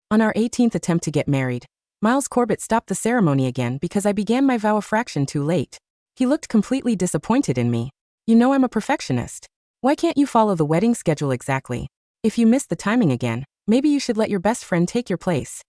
On our 18th attempt to get married, Miles Corbett stopped the ceremony again because I began my vow a fraction too late. He looked completely disappointed in me. You know I'm a perfectionist. Why can't you follow the wedding schedule exactly? If you missed the timing again, maybe you should let your best friend take your place.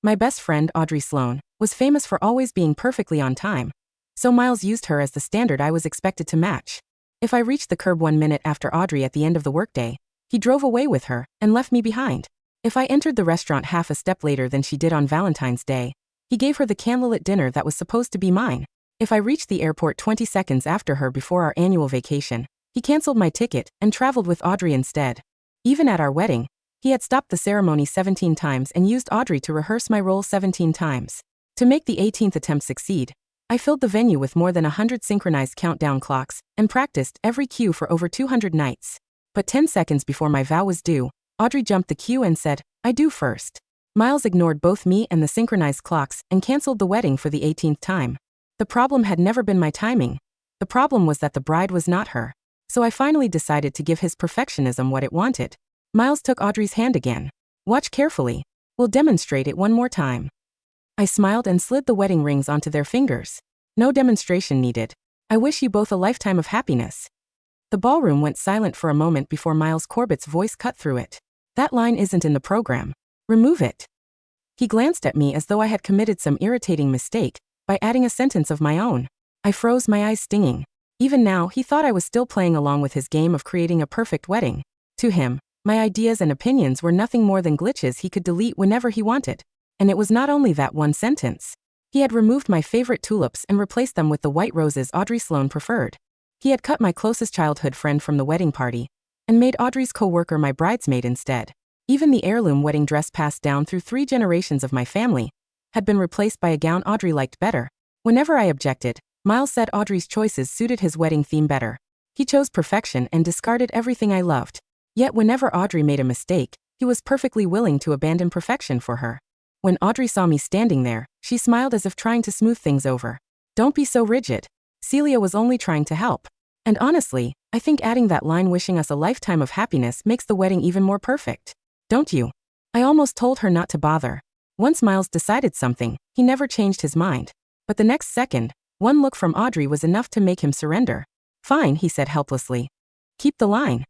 My best friend, Audrey Sloan, was famous for always being perfectly on time, so Miles used her as the standard I was expected to match. If I reached the curb 1 minute after Audrey at the end of the workday, he drove away with her and left me behind. If I entered the restaurant half a step later than she did on Valentine's Day, he gave her the candlelit dinner that was supposed to be mine. If I reached the airport 20 seconds after her before our annual vacation, he canceled my ticket and traveled with Audrey instead. Even at our wedding, he had stopped the ceremony 17 times and used Audrey to rehearse my role 17 times. To make the 18th attempt succeed, I filled the venue with more than 100 synchronized countdown clocks and practiced every cue for over 200 nights. But 10 seconds before my vow was due, Audrey jumped the queue and said, "I do first." Miles ignored both me and the synchronized clocks and canceled the wedding for the 18th time. The problem had never been my timing. The problem was that the bride was not her. So I finally decided to give his perfectionism what it wanted. Miles took Audrey's hand again. "Watch carefully. We'll demonstrate it one more time." I smiled and slid the wedding rings onto their fingers. No demonstration needed. I wish you both a lifetime of happiness. The ballroom went silent for a moment before Miles Corbett's voice cut through it. "That line isn't in the program. Remove it." He glanced at me as though I had committed some irritating mistake by adding a sentence of my own. I froze, my eyes stinging. Even now, he thought I was still playing along with his game of creating a perfect wedding. To him, my ideas and opinions were nothing more than glitches he could delete whenever he wanted. And it was not only that one sentence. He had removed my favorite tulips and replaced them with the white roses Audrey Sloan preferred. He had cut my closest childhood friend from the wedding party and made Audrey's co-worker my bridesmaid instead. Even the heirloom wedding dress passed down through 3 generations of my family had been replaced by a gown Audrey liked better. Whenever I objected, Miles said Audrey's choices suited his wedding theme better. He chose perfection and discarded everything I loved. Yet whenever Audrey made a mistake, he was perfectly willing to abandon perfection for her. When Audrey saw me standing there, she smiled as if trying to smooth things over. "Don't be so rigid. Celia was only trying to help." And honestly, I think adding that line wishing us a lifetime of happiness makes the wedding even more perfect. Don't you? I almost told her not to bother. Once Miles decided something, he never changed his mind. But the next second, one look from Audrey was enough to make him surrender. "Fine," he said helplessly. "Keep the line."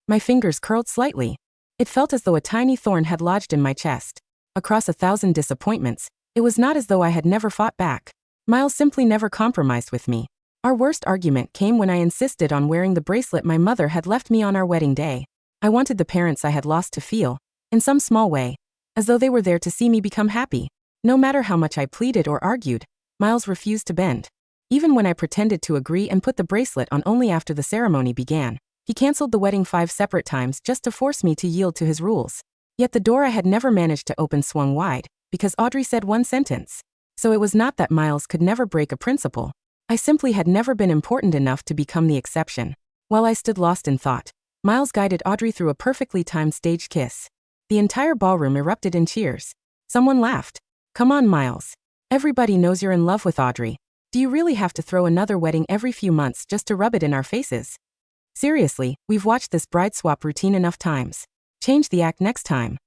My fingers curled slightly. It felt as though a tiny thorn had lodged in my chest. Across 1,000 disappointments, it was not as though I had never fought back. Miles simply never compromised with me. Our worst argument came when I insisted on wearing the bracelet my mother had left me on our wedding day. I wanted the parents I had lost to feel, in some small way, as though they were there to see me become happy. No matter how much I pleaded or argued, Miles refused to bend. Even when I pretended to agree and put the bracelet on only after the ceremony began, he canceled the wedding 5 separate times just to force me to yield to his rules. Yet the door I had never managed to open swung wide, because Audrey said one sentence. So it was not that Miles could never break a principle. I simply had never been important enough to become the exception. While I stood lost in thought, Miles guided Audrey through a perfectly timed stage kiss. The entire ballroom erupted in cheers. Someone laughed. "Come on, Miles. Everybody knows you're in love with Audrey. Do you really have to throw another wedding every few months just to rub it in our faces? Seriously, we've watched this bride swap routine enough times. Change the act next time."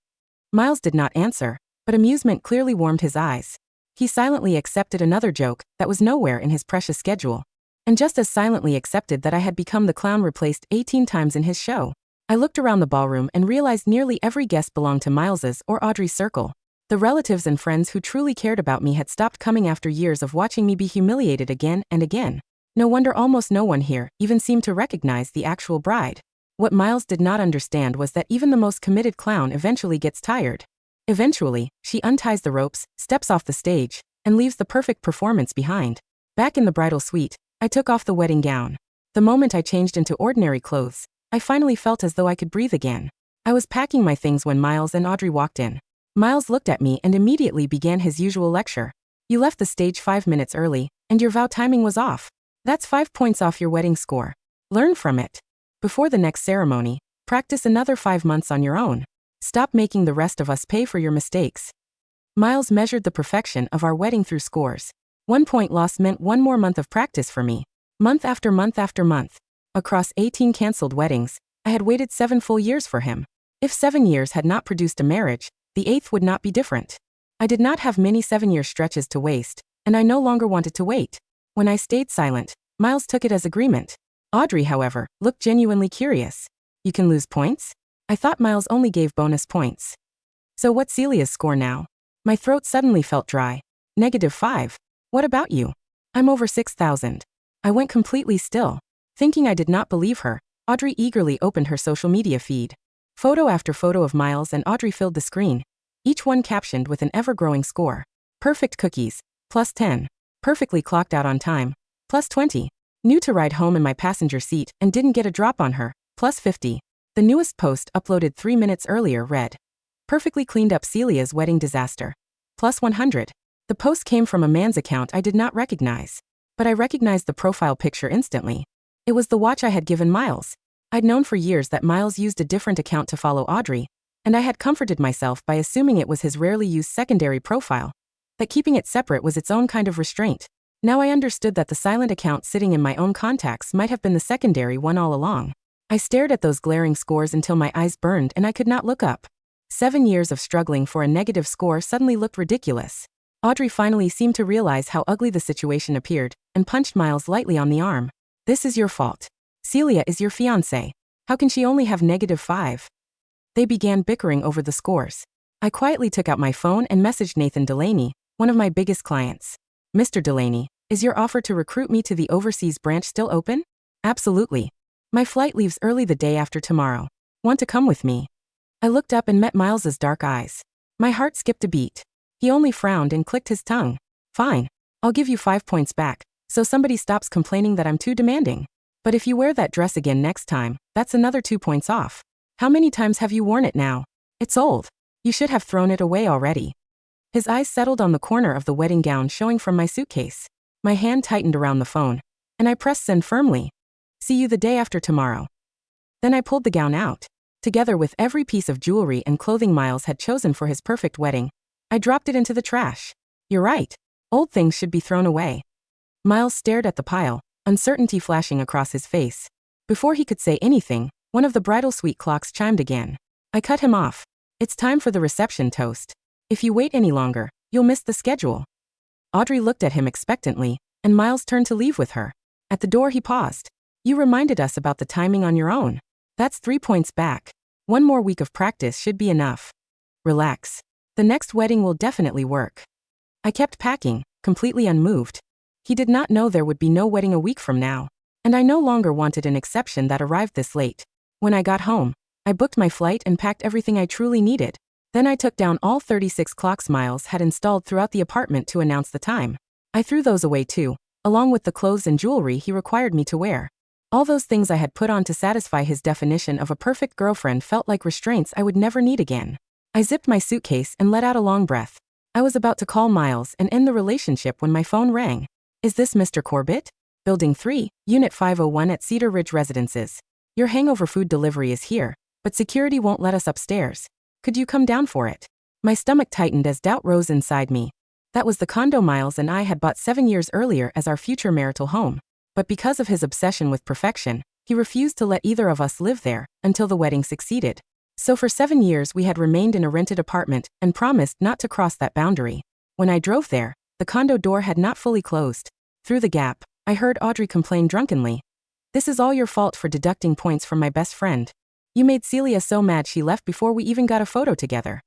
Miles did not answer, but amusement clearly warmed his eyes. He silently accepted another joke that was nowhere in his precious schedule, and just as silently accepted that I had become the clown replaced 18 times in his show. I looked around the ballroom and realized nearly every guest belonged to Miles's or Audrey's circle. The relatives and friends who truly cared about me had stopped coming after years of watching me be humiliated again and again. No wonder almost no one here even seemed to recognize the actual bride. What Miles did not understand was that even the most committed clown eventually gets tired. Eventually, she unties the ropes, steps off the stage, and leaves the perfect performance behind. Back in the bridal suite, I took off the wedding gown. The moment I changed into ordinary clothes, I finally felt as though I could breathe again. I was packing my things when Miles and Audrey walked in. Miles looked at me and immediately began his usual lecture. "You left the stage 5 minutes early, and your vow timing was off. That's 5 points off your wedding score. Learn from it. Before the next ceremony, practice another 5 months on your own. Stop making the rest of us pay for your mistakes." Miles measured the perfection of our wedding through scores. 1 point lost meant 1 more month of practice for me. Month after month after month. Across 18 canceled weddings, I had waited 7 full years for him. If 7 years had not produced a marriage, the 8th would not be different. I did not have many 7-year stretches to waste, and I no longer wanted to wait. When I stayed silent, Miles took it as agreement. Audrey, however, looked genuinely curious. You can lose points? I thought Miles only gave bonus points. So what's Celia's score now? My throat suddenly felt dry. -5. What about you? I'm over 6,000. I went completely still. Thinking I did not believe her, Audrey eagerly opened her social media feed. Photo after photo of Miles and Audrey filled the screen, each one captioned with an ever-growing score. Perfect cookies, +10. Perfectly clocked out on time, +20. New to ride home in my passenger seat and didn't get a drop on her, +50. The newest post uploaded 3 minutes earlier read, perfectly cleaned up Celia's wedding disaster, +100. The post came from a man's account I did not recognize, but I recognized the profile picture instantly. It was the watch I had given Miles. I'd known for years that Miles used a different account to follow Audrey, and I had comforted myself by assuming it was his rarely used secondary profile, that keeping it separate was its own kind of restraint. Now I understood that the silent account sitting in my own contacts might have been the secondary one all along. I stared at those glaring scores until my eyes burned and I could not look up. 7 years of struggling for a negative score suddenly looked ridiculous. Audrey finally seemed to realize how ugly the situation appeared, and punched Miles lightly on the arm. This is your fault. Celia is your fiancée. How can she only have -5? They began bickering over the scores. I quietly took out my phone and messaged Nathan Delaney, one of my biggest clients. Mr. Delaney, is your offer to recruit me to the overseas branch still open? Absolutely. My flight leaves early the day after tomorrow. Want to come with me? I looked up and met Miles's dark eyes. My heart skipped a beat. He only frowned and clicked his tongue. Fine. I'll give you 5 points back, so somebody stops complaining that I'm too demanding. But if you wear that dress again next time, that's another 2 points off. How many times have you worn it now? It's old. You should have thrown it away already. His eyes settled on the corner of the wedding gown showing from my suitcase. My hand tightened around the phone, and I pressed send firmly. See you the day after tomorrow. Then I pulled the gown out. Together with every piece of jewelry and clothing Miles had chosen for his perfect wedding, I dropped it into the trash. You're right. Old things should be thrown away. Miles stared at the pile, uncertainty flashing across his face. Before he could say anything, one of the bridal suite clocks chimed again. I cut him off. It's time for the reception toast. If you wait any longer, you'll miss the schedule. Audrey looked at him expectantly, and Miles turned to leave with her. At the door he paused. You reminded us about the timing on your own. That's 3 points back. 1 more week of practice should be enough. Relax. The next wedding will definitely work. I kept packing, completely unmoved. He did not know there would be no wedding a week from now, and I no longer wanted an exception that arrived this late. When I got home, I booked my flight and packed everything I truly needed. Then I took down all 36 clocks Miles had installed throughout the apartment to announce the time. I threw those away too, along with the clothes and jewelry he required me to wear. All those things I had put on to satisfy his definition of a perfect girlfriend felt like restraints I would never need again. I zipped my suitcase and let out a long breath. I was about to call Miles and end the relationship when my phone rang. Is this Mr. Corbett? Building 3, Unit 501 at Cedar Ridge Residences. Your hangover food delivery is here, but security won't let us upstairs. Could you come down for it? My stomach tightened as doubt rose inside me. That was the condo Miles and I had bought 7 years earlier as our future marital home. But because of his obsession with perfection, he refused to let either of us live there until the wedding succeeded. So for 7 years we had remained in a rented apartment and promised not to cross that boundary. When I drove there, the condo door had not fully closed. Through the gap, I heard Audrey complain drunkenly. This is all your fault for deducting points from my best friend. You made Celia so mad she left before we even got a photo together.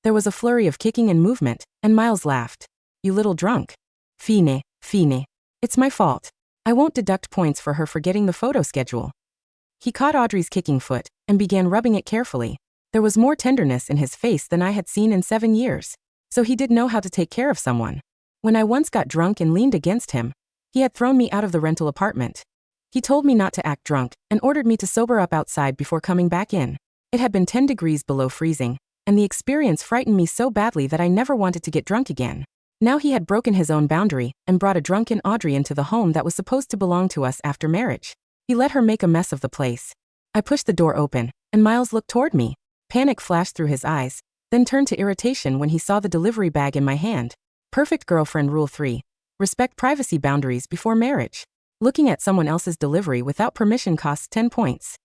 There was a flurry of kicking and movement, and Miles laughed. You little drunk. Fine, fine. It's my fault. I won't deduct points for her forgetting the photo schedule. He caught Audrey's kicking foot and began rubbing it carefully. There was more tenderness in his face than I had seen in 7 years, so he did know how to take care of someone. When I once got drunk and leaned against him, he had thrown me out of the rental apartment. He told me not to act drunk and ordered me to sober up outside before coming back in. It had been 10 degrees below freezing, and the experience frightened me so badly that I never wanted to get drunk again. Now he had broken his own boundary and brought a drunken Audrey into the home that was supposed to belong to us after marriage. He let her make a mess of the place. I pushed the door open, and Miles looked toward me. Panic flashed through his eyes, then turned to irritation when he saw the delivery bag in my hand. Perfect girlfriend rule 3. Respect privacy boundaries before marriage. Looking at someone else's delivery without permission costs 10 points.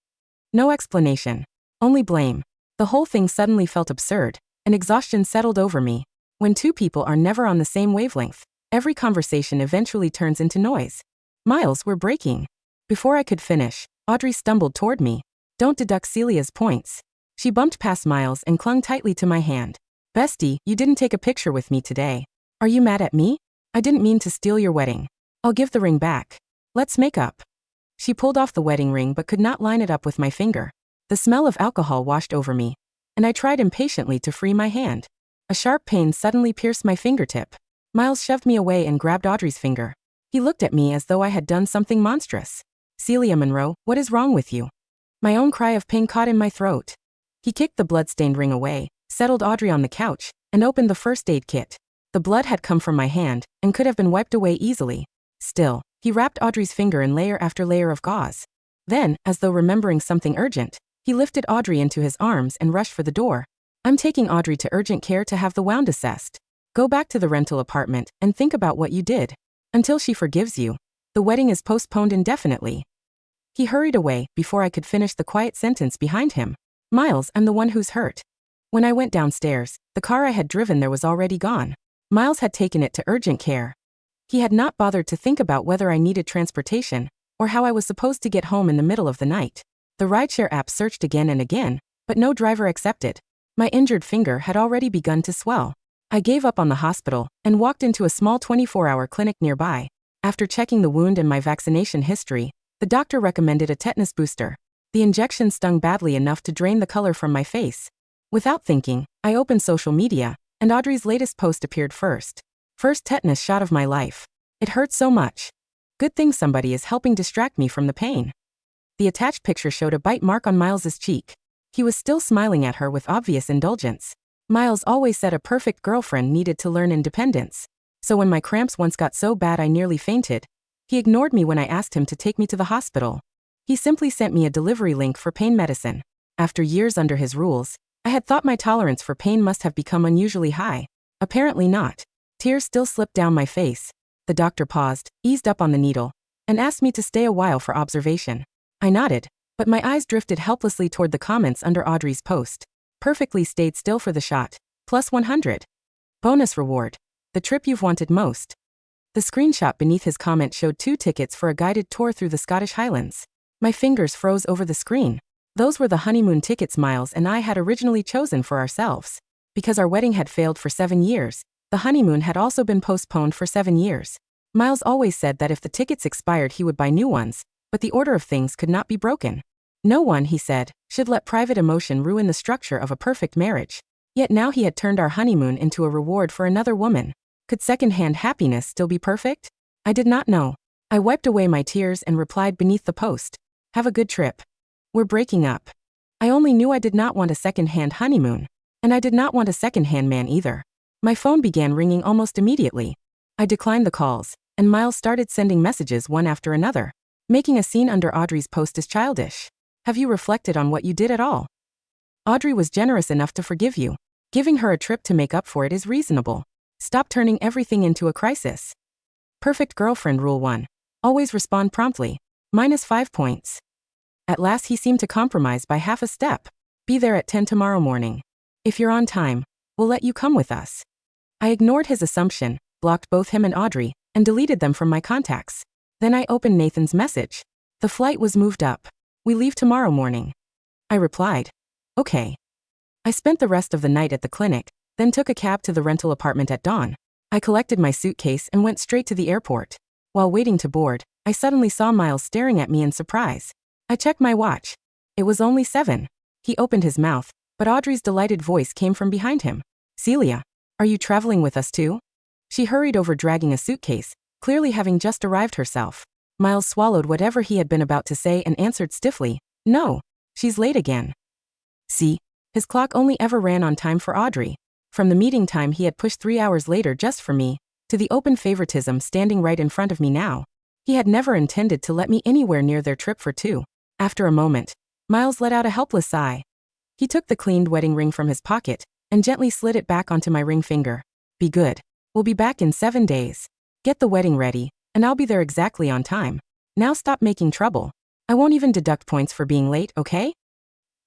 No explanation. Only blame. The whole thing suddenly felt absurd, and exhaustion settled over me. When two people are never on the same wavelength, every conversation eventually turns into noise. Miles, we're breaking. Before I could finish, Audrey stumbled toward me. Don't deduct Celia's points. She bumped past Miles and clung tightly to my hand. Bestie, you didn't take a picture with me today. Are you mad at me? I didn't mean to steal your wedding. I'll give the ring back. Let's make up. She pulled off the wedding ring but could not line it up with my finger. The smell of alcohol washed over me, and I tried impatiently to free my hand. A sharp pain suddenly pierced my fingertip. Miles shoved me away and grabbed Audrey's finger. He looked at me as though I had done something monstrous. Celia Monroe, what is wrong with you? My own cry of pain caught in my throat. He kicked the blood-stained ring away, settled Audrey on the couch, and opened the first aid kit. The blood had come from my hand, and could have been wiped away easily. Still, he wrapped Audrey's finger in layer after layer of gauze. Then, as though remembering something urgent, he lifted Audrey into his arms and rushed for the door. I'm taking Audrey to urgent care to have the wound assessed. Go back to the rental apartment and think about what you did. Until she forgives you, the wedding is postponed indefinitely. He hurried away before I could finish the quiet sentence behind him. Miles, I'm the one who's hurt. When I went downstairs, the car I had driven there was already gone. Miles had taken it to urgent care. He had not bothered to think about whether I needed transportation, or how I was supposed to get home in the middle of the night. The rideshare app searched again and again, but no driver accepted. My injured finger had already begun to swell. I gave up on the hospital and walked into a small 24-hour clinic nearby. After checking the wound and my vaccination history, the doctor recommended a tetanus booster. The injection stung badly enough to drain the color from my face. Without thinking, I opened social media, and Audrey's latest post appeared first. First tetanus shot of my life. It hurt so much. Good thing somebody is helping distract me from the pain. The attached picture showed a bite mark on Miles's cheek. He was still smiling at her with obvious indulgence. Miles always said a perfect girlfriend needed to learn independence. So when my cramps once got so bad I nearly fainted, he ignored me when I asked him to take me to the hospital. He simply sent me a delivery link for pain medicine. After years under his rules, I had thought my tolerance for pain must have become unusually high. Apparently not. Tears still slipped down my face. The doctor paused, eased up on the needle, and asked me to stay a while for observation. I nodded, but my eyes drifted helplessly toward the comments under Audrey's post. Perfectly stayed still for the shot. Plus 100. Bonus reward. The trip you've wanted most. The screenshot beneath his comment showed 2 tickets for a guided tour through the Scottish Highlands. My fingers froze over the screen. Those were the honeymoon tickets Miles and I had originally chosen for ourselves. Because our wedding had failed for 7 years, the honeymoon had also been postponed for 7 years. Miles always said that if the tickets expired he would buy new ones, but the order of things could not be broken. No one, he said, should let private emotion ruin the structure of a perfect marriage. Yet now he had turned our honeymoon into a reward for another woman. Could second-hand happiness still be perfect? I did not know. I wiped away my tears and replied beneath the post. Have a good trip. We're breaking up. I only knew I did not want a second-hand honeymoon. And I did not want a second-hand man either. My phone began ringing almost immediately. I declined the calls, and Miles started sending messages one after another. Making a scene under Audrey's post is childish. Have you reflected on what you did at all? Audrey was generous enough to forgive you. Giving her a trip to make up for it is reasonable. Stop turning everything into a crisis. Perfect girlfriend rule 1. Always respond promptly. -5 points. At last he seemed to compromise by half a step. Be there at 10 tomorrow morning. If you're on time, we'll let you come with us. I ignored his assumption, blocked both him and Audrey, and deleted them from my contacts. Then I opened Nathan's message. The flight was moved up. We leave tomorrow morning. I replied. Okay. I spent the rest of the night at the clinic, then took a cab to the rental apartment at dawn. I collected my suitcase and went straight to the airport. While waiting to board, I suddenly saw Miles staring at me in surprise. I checked my watch. It was only 7. He opened his mouth, but Audrey's delighted voice came from behind him. Celia, are you traveling with us too? She hurried over dragging a suitcase, clearly having just arrived herself. Miles swallowed whatever he had been about to say and answered stiffly, no, she's late again. See, his clock only ever ran on time for Audrey. From the meeting time he had pushed 3 hours later just for me, to the open favoritism standing right in front of me now. He had never intended to let me anywhere near their trip for 2. After a moment, Miles let out a helpless sigh. He took the cleaned wedding ring from his pocket and gently slid it back onto my ring finger. Be good. We'll be back in 7 days. Get the wedding ready, and I'll be there exactly on time. Now stop making trouble. I won't even deduct points for being late, okay?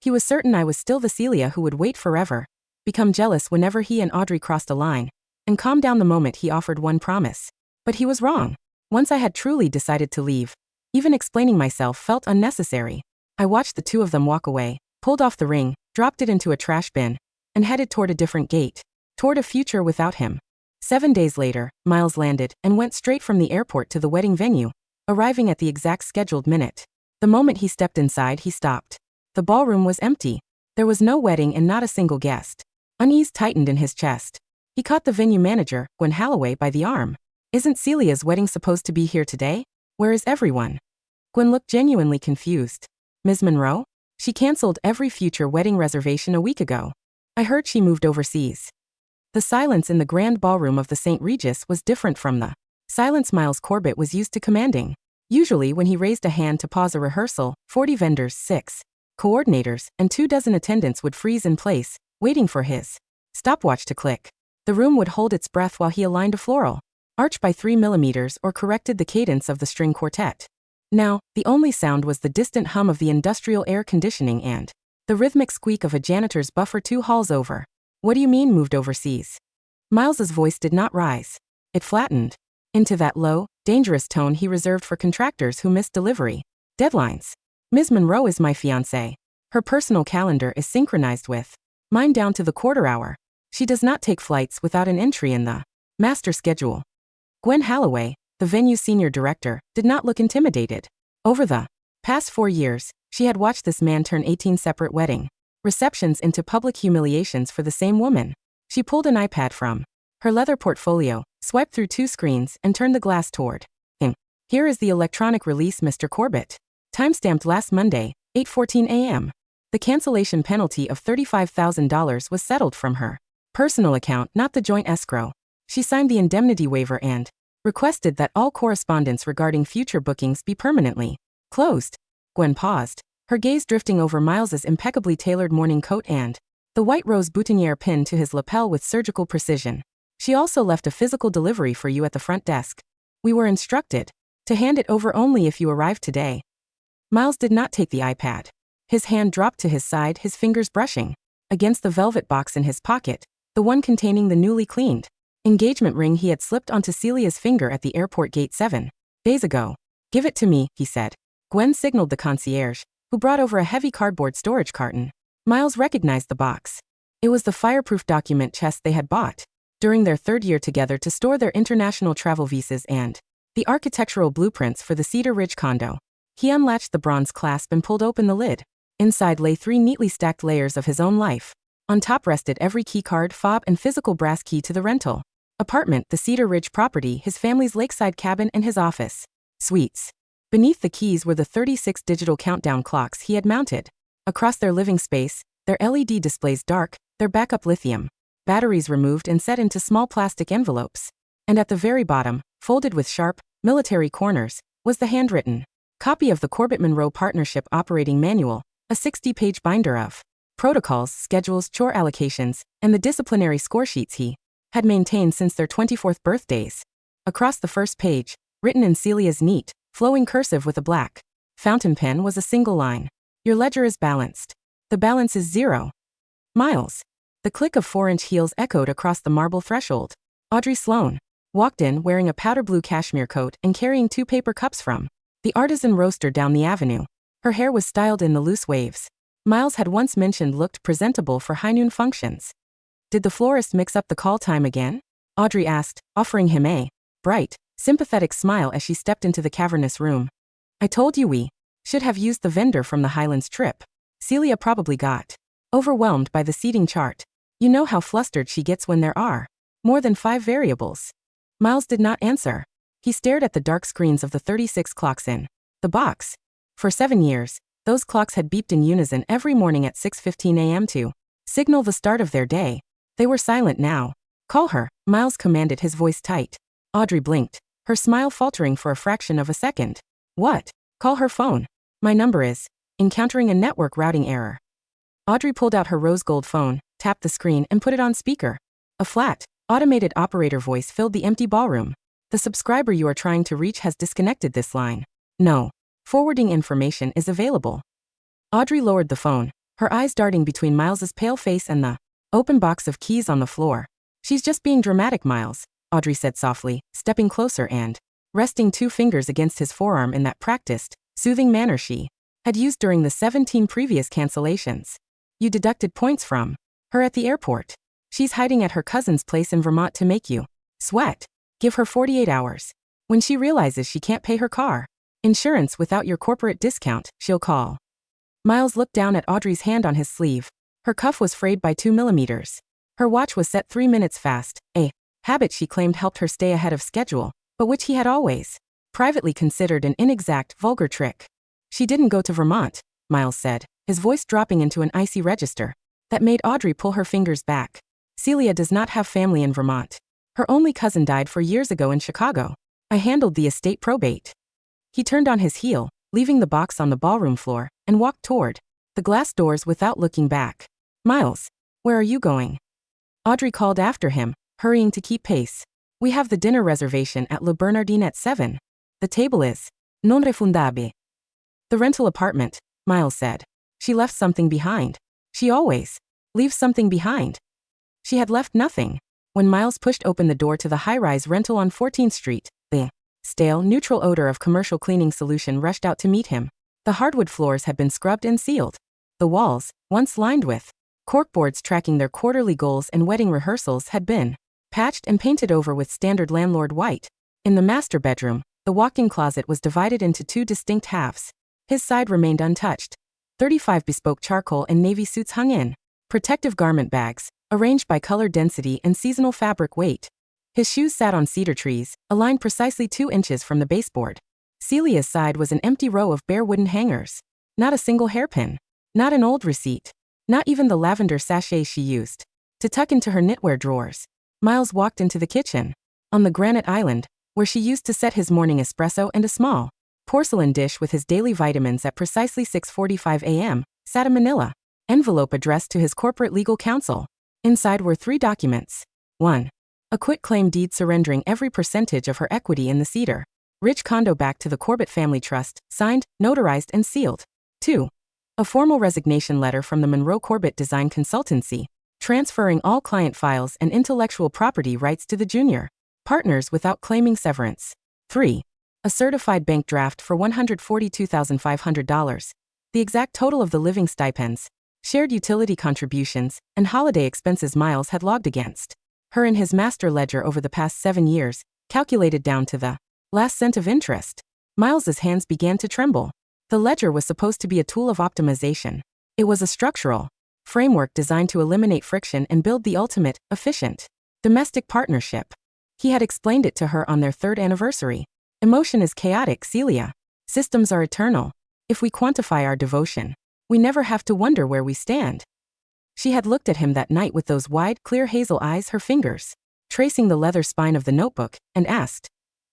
He was certain I was still the Celia who would wait forever. become jealous whenever he and Audrey crossed a line, and calm down the moment he offered one promise. But he was wrong. Once I had truly decided to leave, even explaining myself felt unnecessary. I watched the two of them walk away, pulled off the ring, dropped it into a trash bin, and headed toward a different gate, toward a future without him. 7 days later, Miles landed and went straight from the airport to the wedding venue, arriving at the exact scheduled minute. The moment he stepped inside, he stopped. The ballroom was empty. There was no wedding and not a single guest. Unease tightened in his chest. He caught the venue manager, Gwen Holloway, by the arm. "Isn't Celia's wedding supposed to be here today? Where is everyone?" Gwen looked genuinely confused. "Ms. Monroe? She canceled every future wedding reservation a week ago. I heard she moved overseas." The silence in the grand ballroom of the St. Regis was different from the silence Miles Corbett was used to commanding. Usually when he raised a hand to pause a rehearsal, 40 vendors, 6 coordinators, and 24 attendants would freeze in place, waiting for his stopwatch to click. The room would hold its breath while he aligned a floral arch by 3 millimeters or corrected the cadence of the string quartet. Now, the only sound was the distant hum of the industrial air conditioning and the rhythmic squeak of a janitor's buffer 2 halls over. "What do you mean moved overseas?" Miles's voice did not rise. It flattened into that low, dangerous tone he reserved for contractors who missed delivery deadlines. "Ms. Monroe is my fiancée. Her personal calendar is synchronized with mine down to the quarter hour. She does not take flights without an entry in the master schedule." Gwen Holloway, the venue's senior director, did not look intimidated. Over the past 4 years, she had watched this man turn 18 separate wedding receptions into public humiliations for the same woman. She pulled an iPad from her leather portfolio, swiped through 2 screens, and turned the glass toward him. "Here is the electronic release, Mr. Corbett. Timestamped last Monday, 8:14 a.m. The cancellation penalty of $35,000 was settled from her personal account, not the joint escrow." She signed the indemnity waiver and requested that all correspondence regarding future bookings be permanently closed. Gwen paused, her gaze drifting over Miles's impeccably tailored morning coat and the white rose boutonniere pinned to his lapel with surgical precision. "She also left a physical delivery for you at the front desk. We were instructed to hand it over only if you arrived today." Miles did not take the iPad. His hand dropped to his side, his fingers brushing against the velvet box in his pocket, the one containing the newly cleaned engagement ring he had slipped onto Celia's finger at the airport gate 7 days ago. "Give it to me," he said. Gwen signaled the concierge, who brought over a heavy cardboard storage carton. Miles recognized the box. It was the fireproof document chest they had bought during their 3rd year together to store their international travel visas and the architectural blueprints for the Cedar Ridge condo. He unlatched the bronze clasp and pulled open the lid. Inside lay 3 neatly stacked layers of his own life. On top rested every keycard, fob, and physical brass key to the rental apartment, the Cedar Ridge property, his family's lakeside cabin, and his office suites. Beneath the keys were the 36 digital countdown clocks he had mounted across their living space, their LED displays dark, their backup lithium batteries removed and set into small plastic envelopes. And at the very bottom, folded with sharp, military corners, was the handwritten copy of the Corbett-Monroe Partnership Operating Manual, a 60-page binder of protocols, schedules, chore allocations, and the disciplinary score sheets he had maintained since their 24th birthdays. Across the first page, written in Celia's neat, flowing cursive with a black fountain pen, was a single line. "Your ledger is balanced. The balance is 0. Miles." The click of 4-inch heels echoed across the marble threshold. Audrey Sloan walked in wearing a powder blue cashmere coat and carrying 2 paper cups from the artisan roaster down the avenue. Her hair was styled in the loose waves Miles had once mentioned looked presentable for high noon functions. "Did the florist mix up the call time again?" Audrey asked, offering him a bright, sympathetic smile as she stepped into the cavernous room. "I told you we should have used the vendor from the Highlands trip." Celia probably got overwhelmed by the seating chart. You know how flustered she gets when there are more than 5 variables. Miles did not answer. He stared at the dark screens of the 36 clocks in the box. For 7 years, those clocks had beeped in unison every morning at 6:15 a.m. to signal the start of their day. They were silent now. "Call her," Miles commanded, his voice tight. Audrey blinked, her smile faltering for a fraction of a second. "What?" "Call her phone. My number is encountering a network routing error." Audrey pulled out her rose gold phone, tapped the screen, and put it on speaker. A flat, automated operator voice filled the empty ballroom. "The subscriber you are trying to reach has disconnected this line. No forwarding information is available." Audrey lowered the phone, her eyes darting between Miles's pale face and the Open box of keys on the floor. She's just being dramatic, Miles, Audrey said softly, stepping closer and resting 2 fingers against his forearm in that practiced, soothing manner she had used during the 17 previous cancellations. You deducted points from her at the airport. She's hiding at her cousin's place in Vermont to make you sweat. Give her 48 hours. When she realizes she can't pay her car insurance without your corporate discount, she'll call. Miles looked down at Audrey's hand on his sleeve. Her cuff was frayed by 2 millimeters. Her watch was set 3 minutes fast, a habit she claimed helped her stay ahead of schedule, but which he had always privately considered an inexact, vulgar trick. She didn't go to Vermont, Miles said, his voice dropping into an icy register that made Audrey pull her fingers back. Celia does not have family in Vermont. Her only cousin died 4 years ago in Chicago. I handled the estate probate. He turned on his heel, leaving the box on the ballroom floor, and walked toward the glass doors without looking back. Miles, where are you going? Audrey called after him, hurrying to keep pace. We have the dinner reservation at Le Bernardin at 7. The table is non refundable. The rental apartment, Miles said. She left something behind. She always leaves something behind. She had left nothing. When Miles pushed open the door to the high-rise rental on 14th Street, the stale, neutral odor of commercial cleaning solution rushed out to meet him. The hardwood floors had been scrubbed and sealed. The walls, once lined with corkboards tracking their quarterly goals and wedding rehearsals, had been patched and painted over with standard landlord white. In the master bedroom, the walk-in closet was divided into 2 distinct halves. His side remained untouched. 35 bespoke charcoal and navy suits hung in protective garment bags, arranged by color density and seasonal fabric weight. His shoes sat on cedar trees, aligned precisely 2 inches from the baseboard. Celia's side was an empty row of bare wooden hangers. Not a single hairpin. Not an old receipt. Not even the lavender sachet she used to tuck into her knitwear drawers. Miles walked into the kitchen. On the granite island, where she used to set his morning espresso and a small porcelain dish with his daily vitamins at precisely 6:45 a.m., sat a manila envelope addressed to his corporate legal counsel. Inside were 3 documents. 1. A quitclaim deed surrendering every percentage of her equity in the Cedar Ridge condo back to the Corbett family trust, signed, notarized, and sealed. 2. A formal resignation letter from the Monroe Corbett Design Consultancy, transferring all client files and intellectual property rights to the junior partners without claiming severance. 3. A certified bank draft for $142,500, the exact total of the living stipends, shared utility contributions, and holiday expenses Miles had logged against her in his master ledger over the past 7 years, calculated down to the last cent of interest. Miles's hands began to tremble. The ledger was supposed to be a tool of optimization. It was a structural framework designed to eliminate friction and build the ultimate, efficient domestic partnership. He had explained it to her on their 3rd anniversary. Emotion is chaotic, Celia. Systems are eternal. If we quantify our devotion, we never have to wonder where we stand. She had looked at him that night with those wide, clear hazel eyes, her fingers tracing the leather spine of the notebook, and asked,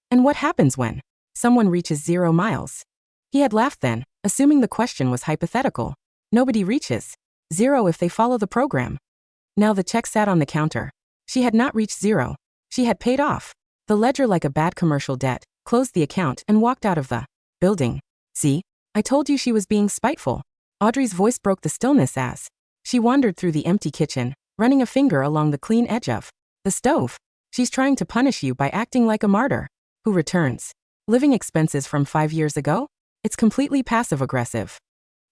"And what happens when someone reaches 0 miles?" He had laughed then, assuming the question was hypothetical. Nobody reaches 0 if they follow the program. Now the check sat on the counter. She had not reached 0. She had paid off the ledger like a bad commercial debt, closed the account, and walked out of the building. "See? I told you she was being spiteful." Audrey's voice broke the stillness as she wandered through the empty kitchen, running a finger along the clean edge of the stove. "She's trying to punish you by acting like a martyr who returns living expenses from 5 years ago? It's completely passive-aggressive."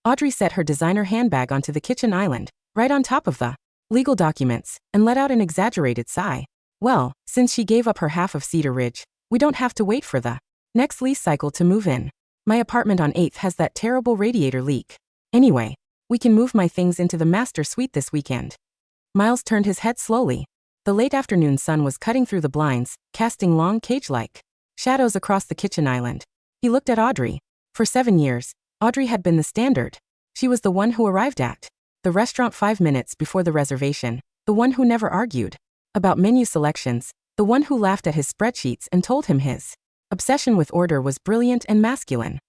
Audrey set her designer handbag onto the kitchen island, right on top of the legal documents, and let out an exaggerated sigh. "Well, since she gave up her half of Cedar Ridge, we don't have to wait for the next lease cycle to move in. My apartment on 8th has that terrible radiator leak. Anyway, we can move my things into the master suite this weekend." Miles turned his head slowly. The late afternoon sun was cutting through the blinds, casting long, cage-like shadows across the kitchen island. He looked at Audrey. For 7 years, Audrey had been the standard. She was the one who arrived at the restaurant 5 minutes before the reservation, the one who never argued about menu selections, the one who laughed at his spreadsheets and told him his obsession with order was brilliant and masculine.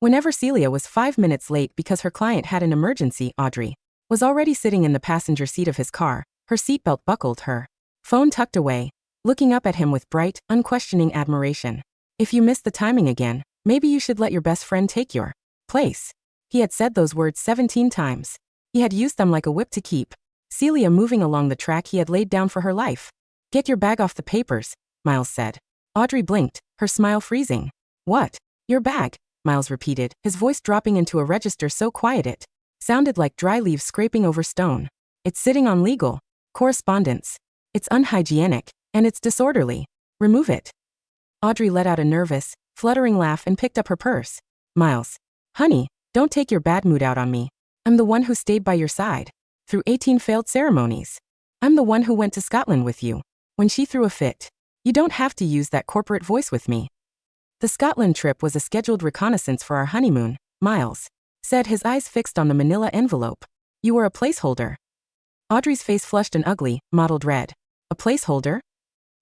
Whenever Celia was 5 minutes late because her client had an emergency, Audrey was already sitting in the passenger seat of his car, her seatbelt buckled, her phone tucked away, looking up at him with bright, unquestioning admiration. "If you miss the timing again, maybe you should let your best friend take your place." He had said those words 17 times. He had used them like a whip to keep Celia moving along the track he had laid down for her life. Get your bag off the papers, Miles said. Audrey blinked, her smile freezing. What? Your bag, Miles repeated, his voice dropping into a register so quiet it sounded like dry leaves scraping over stone. It's sitting on legal correspondence. It's unhygienic, and it's disorderly. Remove it. Audrey let out a nervous, fluttering laugh and picked up her purse. Miles. Honey, don't take your bad mood out on me. I'm the one who stayed by your side through 18 failed ceremonies. I'm the one who went to Scotland with you when she threw a fit. You don't have to use that corporate voice with me. The Scotland trip was a scheduled reconnaissance for our honeymoon, Miles said, his eyes fixed on the manila envelope. You were a placeholder. Audrey's face flushed an ugly, mottled red. A placeholder?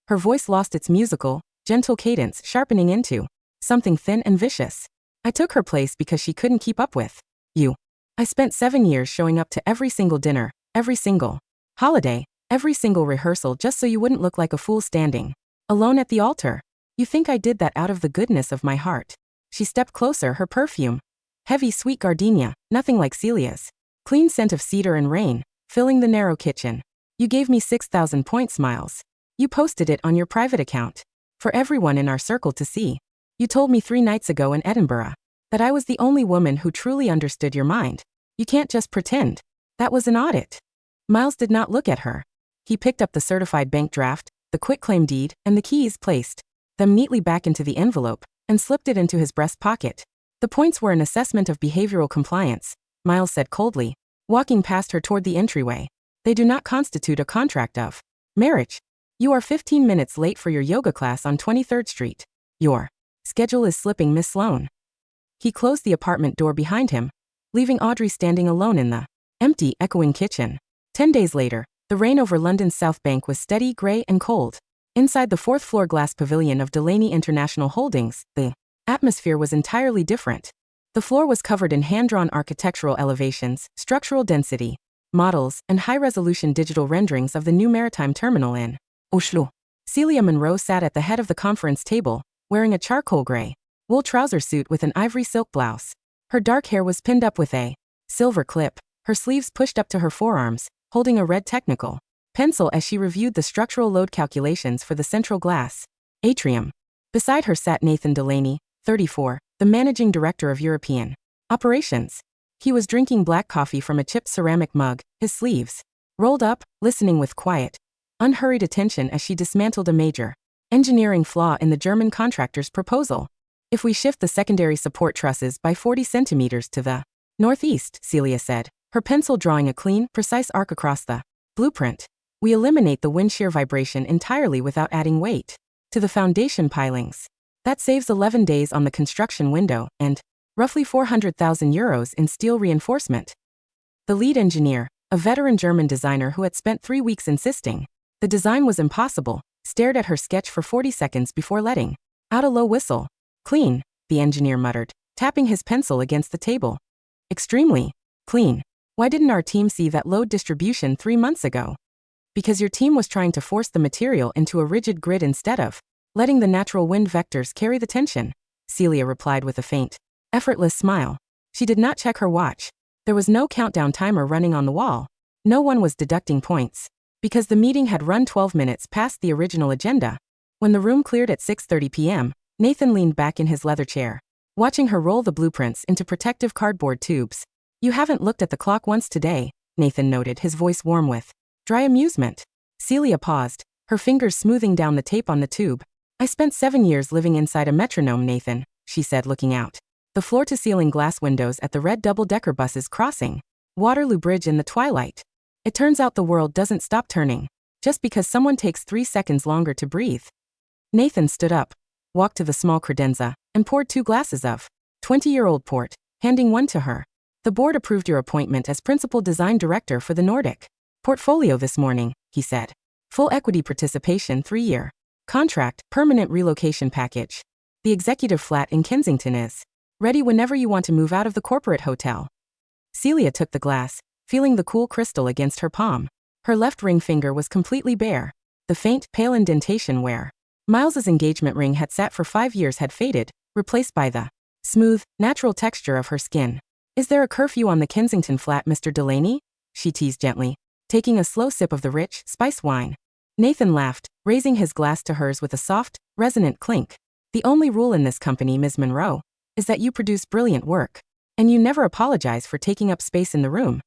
Her voice lost its musical, gentle cadence, sharpening into something thin and vicious. I took her place because she couldn't keep up with you. I spent 7 years showing up to every single dinner, every single holiday, every single rehearsal just so you wouldn't look like a fool standing alone at the altar. You think I did that out of the goodness of my heart? She stepped closer, her perfume heavy, sweet gardenia, nothing like Celia's clean scent of cedar and rain, filling the narrow kitchen. You gave me 6,000 points, Miles. You posted it on your private account for everyone in our circle to see. You told me 3 nights ago in Edinburgh that I was the only woman who truly understood your mind. You can't just pretend. That was an audit. Miles did not look at her. He picked up the certified bank draft, the quitclaim deed, and the keys, placed them neatly back into the envelope, and slipped it into his breast pocket. The points were an assessment of behavioral compliance, Miles said coldly, walking past her toward the entryway. They do not constitute a contract of marriage. You are 15 minutes late for your yoga class on 23rd Street. Your schedule is slipping, Miss Sloan. He closed the apartment door behind him, leaving Audrey standing alone in the empty, echoing kitchen. 10 days later, the rain over London's South Bank was steady, grey, and cold. Inside the 4th-floor glass pavilion of Delaney International Holdings, the atmosphere was entirely different. The floor was covered in hand-drawn architectural elevations, structural density models, and high-resolution digital renderings of the new maritime terminal in Oslo. Celia Monroe sat at the head of the conference table, wearing a charcoal gray wool trouser suit with an ivory silk blouse. Her dark hair was pinned up with a silver clip, her sleeves pushed up to her forearms, holding a red technical pencil as she reviewed the structural load calculations for the central glass atrium. Beside her sat Nathan Delaney, 34, the managing director of European operations. He was drinking black coffee from a chipped ceramic mug, his sleeves rolled up, listening with quiet, unhurried attention as she dismantled a major engineering flaw in the German contractor's proposal. If we shift the secondary support trusses by 40 centimeters to the northeast, Celia said, her pencil drawing a clean, precise arc across the blueprint, we eliminate the wind shear vibration entirely without adding weight to the foundation pilings. That saves 11 days on the construction window and roughly 400,000 euros in steel reinforcement. The lead engineer, a veteran German designer who had spent 3 weeks insisting the design was impossible, stared at her sketch for 40 seconds before letting out a low whistle. Clean, the engineer muttered, tapping his pencil against the table. Extremely clean. Why didn't our team see that load distribution 3 months ago? Because your team was trying to force the material into a rigid grid instead of letting the natural wind vectors carry the tension, Celia replied with a faint, effortless smile. She did not check her watch. There was no countdown timer running on the wall. No one was deducting points. Because the meeting had run 12 minutes past the original agenda. When the room cleared at 6:30 p.m., Nathan leaned back in his leather chair, watching her roll the blueprints into protective cardboard tubes. You haven't looked at the clock once today, Nathan noted, his voice warm with dry amusement. Celia paused, her fingers smoothing down the tape on the tube. I spent 7 years living inside a metronome, Nathan, she said, looking out the floor-to-ceiling glass windows at the red double-decker buses crossing Waterloo Bridge in the twilight. It turns out the world doesn't stop turning just because someone takes 3 seconds longer to breathe. Nathan stood up, walked to the small credenza, and poured 2 glasses of 20-year-old port, handing one to her. The board approved your appointment as principal design director for the Nordic portfolio this morning, he said. Full equity participation, 3-year contract, permanent relocation package. The executive flat in Kensington is ready whenever you want to move out of the corporate hotel. Celia took the glass, feeling the cool crystal against her palm. Her left ring finger was completely bare. The faint, pale indentation where Miles's engagement ring had sat for 5 years had faded, replaced by the smooth, natural texture of her skin. Is there a curfew on the Kensington flat, Mr. Delaney? She teased gently. taking a slow sip of the rich, spice wine. Nathan laughed, raising his glass to hers with a soft, resonant clink. The only rule in this company, Ms. Monroe, is that you produce brilliant work. And you never apologize for taking up space in the room.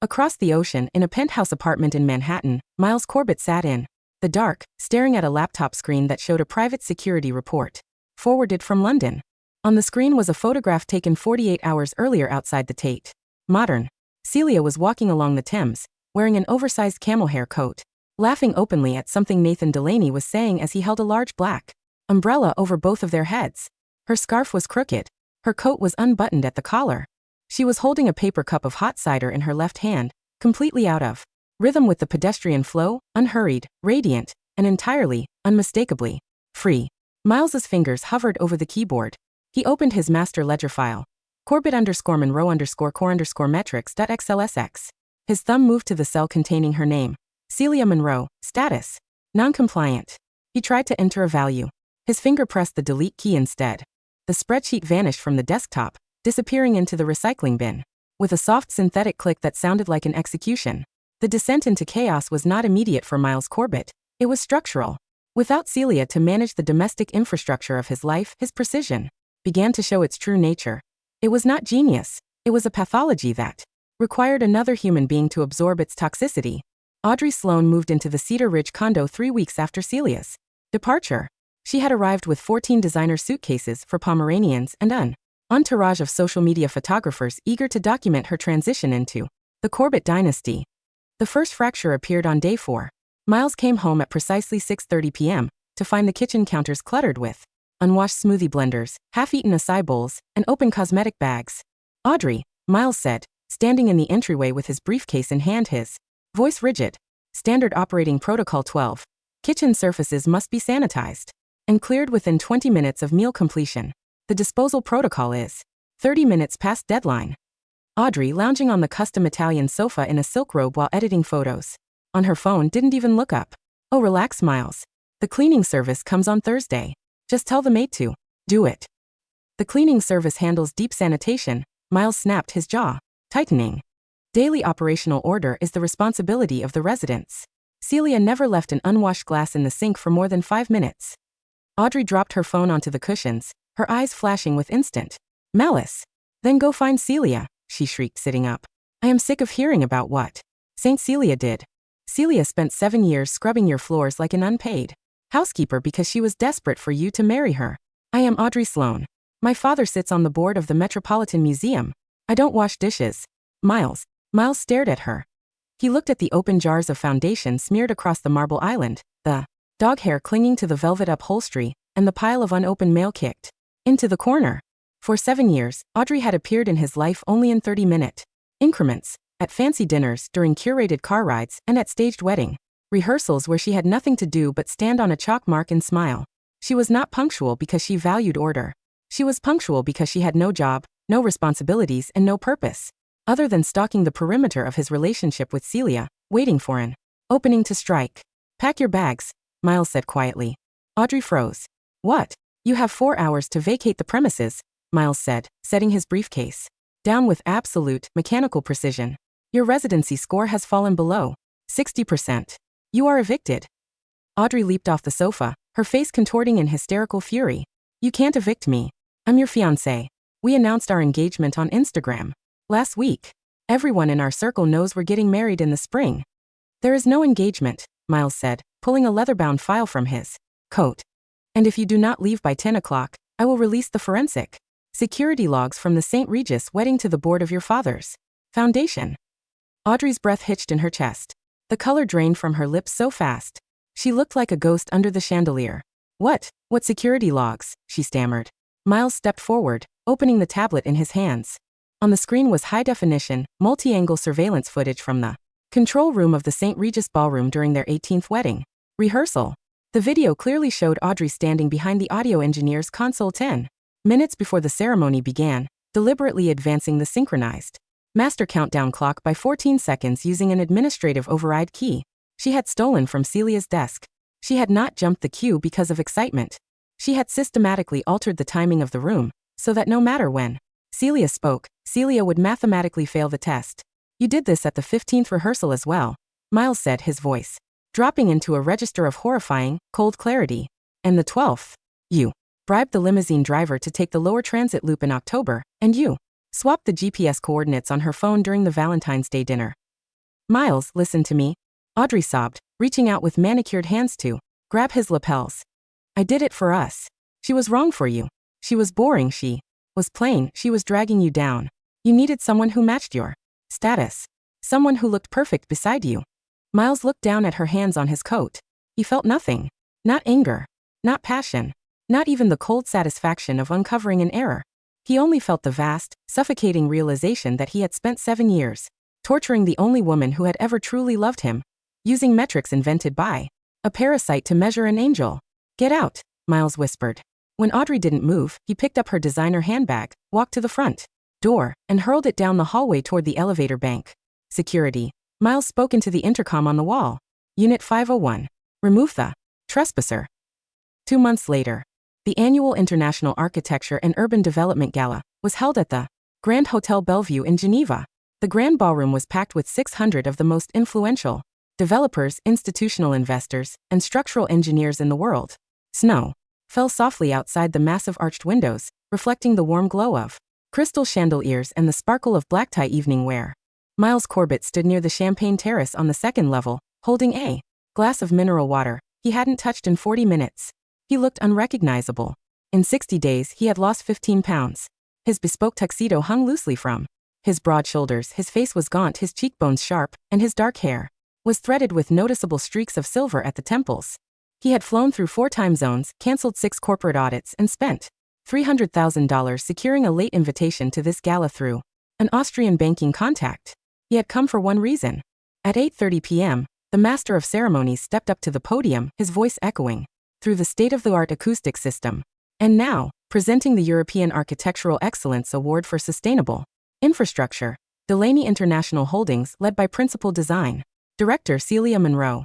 Across the ocean, in a penthouse apartment in Manhattan, Miles Corbett sat in the dark, staring at a laptop screen that showed a private security report, forwarded from London. On the screen was a photograph taken 48 hours earlier outside the Tate Modern. Celia was walking along the Thames, wearing an oversized camel hair coat, laughing openly at something Nathan Delaney was saying as he held a large black umbrella over both of their heads. Her scarf was crooked. Her coat was unbuttoned at the collar. She was holding a paper cup of hot cider in her left hand, completely out of rhythm with the pedestrian flow, unhurried, radiant, and entirely, unmistakably, free. Miles's fingers hovered over the keyboard. He opened his master ledger file. Corbett_Monroe_core_metrics.xlsx. His thumb moved to the cell containing her name. Celia Monroe, status. Non-compliant. He tried to enter a value. His finger pressed the delete key instead. The spreadsheet vanished from the desktop, disappearing into the recycling bin. With a soft synthetic click that sounded like an execution. The descent into chaos was not immediate for Miles Corbett. It was structural. Without Celia to manage the domestic infrastructure of his life, his precision began to show its true nature. It was not genius. It was a pathology that required another human being to absorb its toxicity. Audrey Sloan moved into the Cedar Ridge condo 3 weeks after Celia's departure. She had arrived with 14 designer suitcases for Pomeranians and an entourage of social media photographers eager to document her transition into the Corbett dynasty. The first fracture appeared on day 4. Miles came home at precisely 6:30 p.m. to find the kitchen counters cluttered with unwashed smoothie blenders, half-eaten acai bowls, and open cosmetic bags. "Audrey," Miles said, standing in the entryway with his briefcase in hand, his voice rigid. "Standard operating protocol 12. Kitchen surfaces must be sanitized and cleared within 20 minutes of meal completion. The disposal protocol is 30 minutes past deadline." Audrey, lounging on the custom Italian sofa in a silk robe while editing photos on her phone, didn't even look up. "Oh, relax, Miles. The cleaning service comes on Thursday. Just tell the maid to do it." "The cleaning service handles deep sanitation," Miles snapped, his jaw tightening. "Daily operational order is the responsibility of the residents." Celia never left an unwashed glass in the sink for more than 5 minutes. Audrey dropped her phone onto the cushions, her eyes flashing with instant malice. "Then go find Celia," she shrieked, sitting up. "I am sick of hearing about what Saint Celia did. Celia spent 7 years scrubbing your floors like an unpaid housekeeper because she was desperate for you to marry her. I am Audrey Sloan. My father sits on the board of the Metropolitan Museum. I don't wash dishes." Miles stared at her. He looked at the open jars of foundation smeared across the marble island, the dog hair clinging to the velvet upholstery, and the pile of unopened mail kicked into the corner. For 7 years, Audrey had appeared in his life only in 30-minute increments, at fancy dinners, during curated car rides, and at staged wedding rehearsals where she had nothing to do but stand on a chalk mark and smile. She was not punctual because she valued order. She was punctual because she had no job, no responsibilities, and no purpose other than stalking the perimeter of his relationship with Celia, waiting for an opening to strike. "Pack your bags," Miles said quietly. Audrey froze. "What? You have 4 hours to vacate the premises," Miles said, setting his briefcase down with absolute, mechanical precision. "Your residency score has fallen below 60%. You are evicted." Audrey leaped off the sofa, her face contorting in hysterical fury. "You can't evict me. I'm your fiancé. We announced our engagement on Instagram last week. Everyone in our circle knows we're getting married in the spring." "There is no engagement," Miles said, pulling a leather-bound file from his coat. "And if you do not leave by 10 o'clock, I will release the forensic security logs from the St. Regis wedding to the board of your father's foundation." Audrey's breath hitched in her chest. The color drained from her lips so fast. She looked like a ghost under the chandelier. What security logs?" she stammered. Miles stepped forward, opening the tablet in his hands. On the screen was high-definition, multi-angle surveillance footage from the control room of the St. Regis ballroom during their 18th wedding rehearsal. The video clearly showed Audrey standing behind the audio engineer's console 10 minutes before the ceremony began, deliberately advancing the synchronized master countdown clock by 14 seconds using an administrative override key she had stolen from Celia's desk. She had not jumped the queue because of excitement. She had systematically altered the timing of the room, so that no matter when Celia spoke, Celia would mathematically fail the test. "You did this at the 15th rehearsal as well," Miles said, his voice dropping into a register of horrifying, cold clarity. And the 12th. You bribed the limousine driver to take the lower transit loop in October, and you swapped the GPS coordinates on her phone during the Valentine's Day dinner. Miles, listen to me. Audrey sobbed, reaching out with manicured hands to grab his lapels. I did it for us. She was wrong for you. She was boring. She was plain. She was dragging you down. You needed someone who matched your status. Someone who looked perfect beside you. Miles looked down at her hands on his coat. He felt nothing. Not anger. Not passion. Not even the cold satisfaction of uncovering an error. He only felt the vast, suffocating realization that he had spent 7 years torturing the only woman who had ever truly loved him, using metrics invented by a parasite to measure an angel. Get out, Miles whispered. When Audrey didn't move, he picked up her designer handbag, walked to the front door, and hurled it down the hallway toward the elevator bank. Security. Miles spoke into the intercom on the wall. Unit 501. Remove the trespasser. 2 months later, the annual International Architecture and Urban Development Gala was held at the Grand Hotel Bellevue in Geneva. The grand ballroom was packed with 600 of the most influential developers, institutional investors, and structural engineers in the world. Snow fell softly outside the massive arched windows, reflecting the warm glow of crystal chandeliers and the sparkle of black tie evening wear. Miles Corbett stood near the champagne terrace on the second level, holding a glass of mineral water he hadn't touched in 40 minutes. He looked unrecognizable. In 60 days, he had lost 15 pounds. His bespoke tuxedo hung loosely from his broad shoulders, his face was gaunt, his cheekbones sharp, and his dark hair was threaded with noticeable streaks of silver at the temples. He had flown through 4 time zones, canceled 6 corporate audits, and spent $300,000 securing a late invitation to this gala through an Austrian banking contact. He had come for one reason. At 8:30 p.m., the master of ceremonies stepped up to the podium, his voice echoing through the state-of-the-art acoustic system. And now, presenting the European Architectural Excellence Award for Sustainable Infrastructure, Delaney International Holdings, led by Principal Design Director Celia Monroe.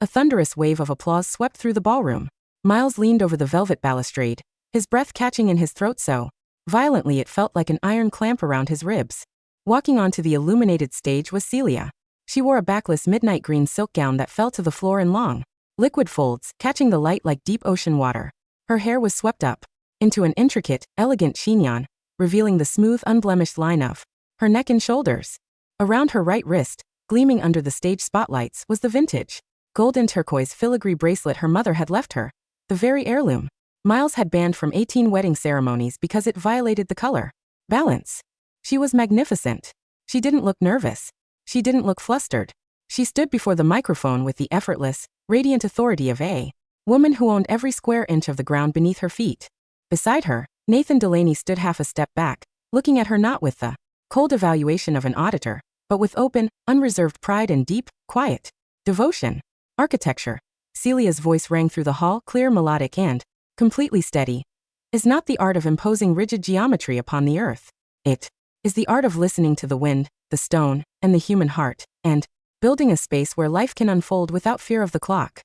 A thunderous wave of applause swept through the ballroom. Miles leaned over the velvet balustrade, his breath catching in his throat so violently it felt like an iron clamp around his ribs. Walking onto the illuminated stage was Celia. She wore a backless midnight green silk gown that fell to the floor in long, liquid folds, catching the light like deep ocean water. Her hair was swept up into an intricate, elegant chignon, revealing the smooth, unblemished line of her neck and shoulders. Around her right wrist, gleaming under the stage spotlights, was the vintage gold and turquoise filigree bracelet her mother had left her, the very heirloom Miles had banned from 18 wedding ceremonies because it violated the color balance. She was magnificent. She didn't look nervous. She didn't look flustered. She stood before the microphone with the effortless, radiant authority of a woman who owned every square inch of the ground beneath her feet. Beside her, Nathan Delaney stood half a step back, looking at her not with the cold evaluation of an auditor, but with open, unreserved pride and deep, quiet devotion. Architecture. Celia's voice rang through the hall, clear, melodic, and completely steady. Is not the art of imposing rigid geometry upon the earth. It is the art of listening to the wind, the stone, and the human heart, and building a space where life can unfold without fear of the clock.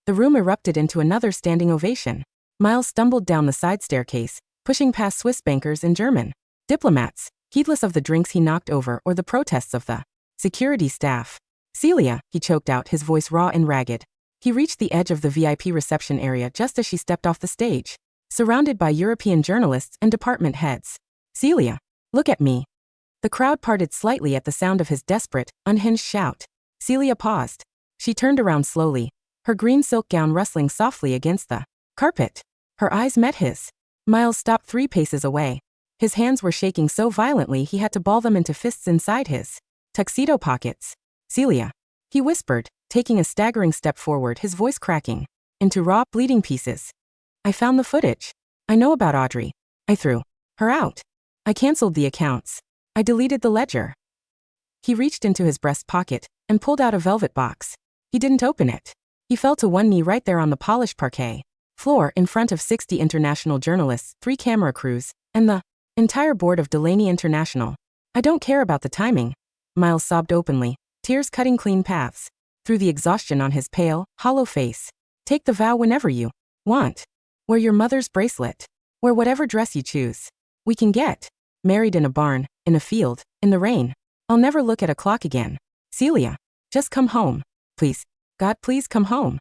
The room erupted into another standing ovation. Miles stumbled down the side staircase, pushing past Swiss bankers and German diplomats, heedless of the drinks he knocked over or the protests of the security staff. Celia, he choked out, his voice raw and ragged. He reached the edge of the VIP reception area just as she stepped off the stage, surrounded by European journalists and department heads. Celia, look at me. The crowd parted slightly at the sound of his desperate, unhinged shout. Celia paused. She turned around slowly, her green silk gown rustling softly against the carpet. Her eyes met his. Miles stopped 3 paces away. His hands were shaking so violently he had to ball them into fists inside his tuxedo pockets. Celia, he whispered, taking a staggering step forward, his voice cracking into raw, bleeding pieces. I found the footage. I know about Audrey. I threw her out. I canceled the accounts. I deleted the ledger. He reached into his breast pocket and pulled out a velvet box. He didn't open it. He fell to one knee right there on the polished parquet floor in front of 60 international journalists, 3 camera crews, and the entire board of Delaney International. I don't care about the timing. Miles sobbed openly, tears cutting clean paths through the exhaustion on his pale, hollow face. Take the vow whenever you want. Wear your mother's bracelet. Wear whatever dress you choose. We can get married in a barn, in a field, in the rain. I'll never look at a clock again. Celia. Just come home. Please. God, please come home.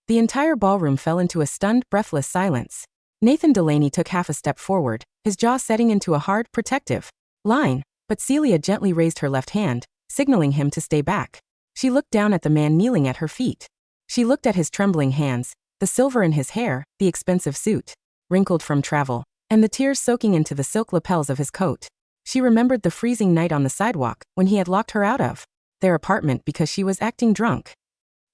The entire ballroom fell into a stunned, breathless silence. Nathan Delaney took half a step forward, his jaw setting into a hard, protective line, but Celia gently raised her left hand, signaling him to stay back. She looked down at the man kneeling at her feet. She looked at his trembling hands, the silver in his hair, the expensive suit, wrinkled from travel, and the tears soaking into the silk lapels of his coat. She remembered the freezing night on the sidewalk when he had locked her out of their apartment because she was acting drunk.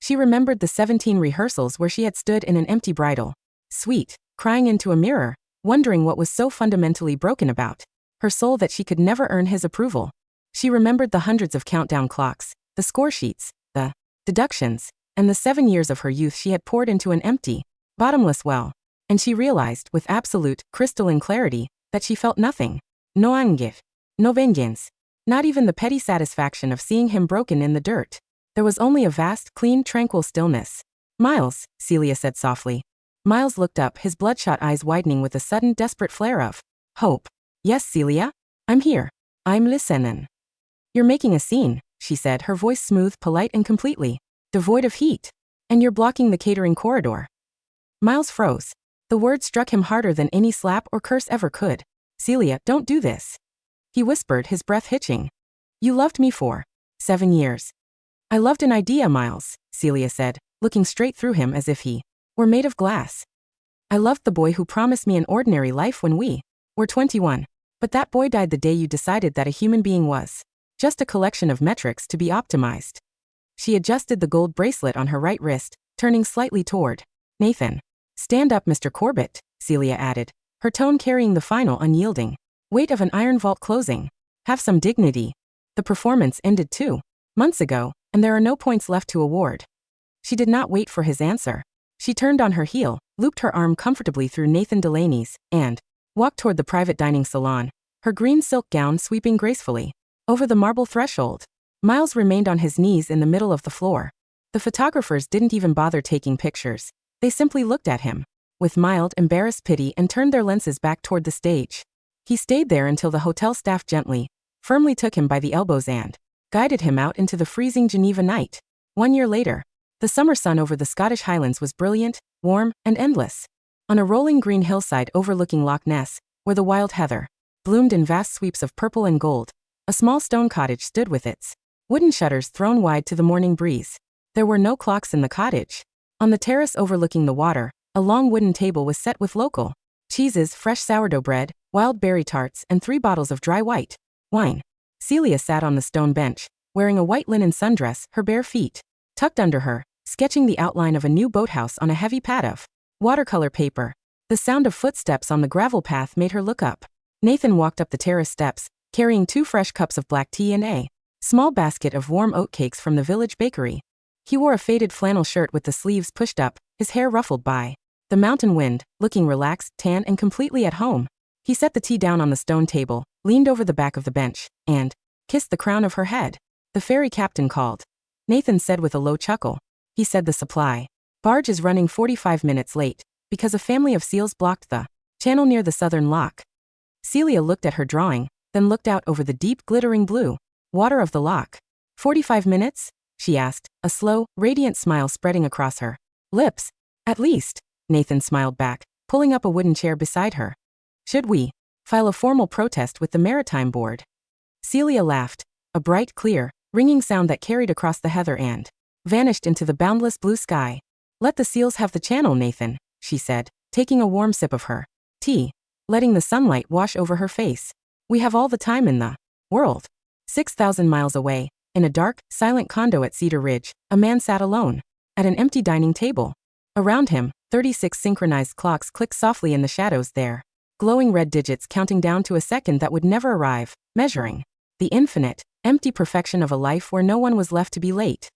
She remembered the 17 rehearsals where she had stood in an empty bridal suite, crying into a mirror, wondering what was so fundamentally broken about her soul that she could never earn his approval. She remembered the hundreds of countdown clocks, the score sheets, the deductions, and the 7 years of her youth she had poured into an empty, bottomless well. And she realized, with absolute, crystalline clarity, that she felt nothing. No anger, no vengeance, not even the petty satisfaction of seeing him broken in the dirt. There was only a vast, clean, tranquil stillness. Miles, Celia said softly. Miles looked up, his bloodshot eyes widening with a sudden, desperate flare of hope. Yes, Celia? I'm here. I'm listening. You're making a scene, she said, her voice smooth, polite, and completely devoid of heat. And you're blocking the catering corridor. Miles froze. The word struck him harder than any slap or curse ever could. Celia, don't do this. He whispered, his breath hitching. You loved me for 7 years. I loved an idea, Miles, Celia said, looking straight through him as if he were made of glass. I loved the boy who promised me an ordinary life when we were 21. But that boy died the day you decided that a human being was just a collection of metrics to be optimized. She adjusted the gold bracelet on her right wrist, turning slightly toward Nathan. Stand up, Mr. Corbett, Celia added, her tone carrying the final unyielding weight of an iron vault closing. Have some dignity. The performance ended 2 months ago, and there are no points left to award. She did not wait for his answer. She turned on her heel, looped her arm comfortably through Nathan Delaney's, and walked toward the private dining salon, her green silk gown sweeping gracefully over the marble threshold. Miles remained on his knees in the middle of the floor. The photographers didn't even bother taking pictures. They simply looked at him with mild, embarrassed pity and turned their lenses back toward the stage. He stayed there until the hotel staff gently, firmly took him by the elbows and guided him out into the freezing Geneva night. 1 year later, the summer sun over the Scottish Highlands was brilliant, warm, and endless. On a rolling green hillside overlooking Loch Ness, where the wild heather bloomed in vast sweeps of purple and gold, a small stone cottage stood with its wooden shutters thrown wide to the morning breeze. There were no clocks in the cottage. On the terrace overlooking the water, a long wooden table was set with local cheeses, fresh sourdough bread, wild berry tarts, and 3 bottles of dry white wine. Celia sat on the stone bench, wearing a white linen sundress, her bare feet tucked under her, sketching the outline of a new boathouse on a heavy pad of watercolor paper. The sound of footsteps on the gravel path made her look up. Nathan walked up the terrace steps, carrying 2 fresh cups of black tea and a small basket of warm oatcakes from the village bakery. He wore a faded flannel shirt with the sleeves pushed up, his hair ruffled by the mountain wind, looking relaxed, tan, and completely at home. He set the tea down on the stone table, leaned over the back of the bench, and kissed the crown of her head. The ferry captain called. Nathan said with a low chuckle. He said the supply barge is running 45 minutes late because a family of seals blocked the channel near the southern loch. Celia looked at her drawing, then looked out over the deep, glittering blue water of the loch. 45 minutes? She asked, a slow, radiant smile spreading across her lips. At least, Nathan smiled back, pulling up a wooden chair beside her. Should we file a formal protest with the Maritime Board? Celia laughed, a bright, clear, ringing sound that carried across the heather and vanished into the boundless blue sky. Let the seals have the channel, Nathan, she said, taking a warm sip of her tea, letting the sunlight wash over her face. We have all the time in the world. 6,000 miles away, in a dark, silent condo at Cedar Ridge, a man sat alone at an empty dining table. Around him, 36 synchronized clocks clicked softly in the shadows there, glowing red digits counting down to a second that would never arrive, measuring the infinite, empty perfection of a life where no one was left to be late.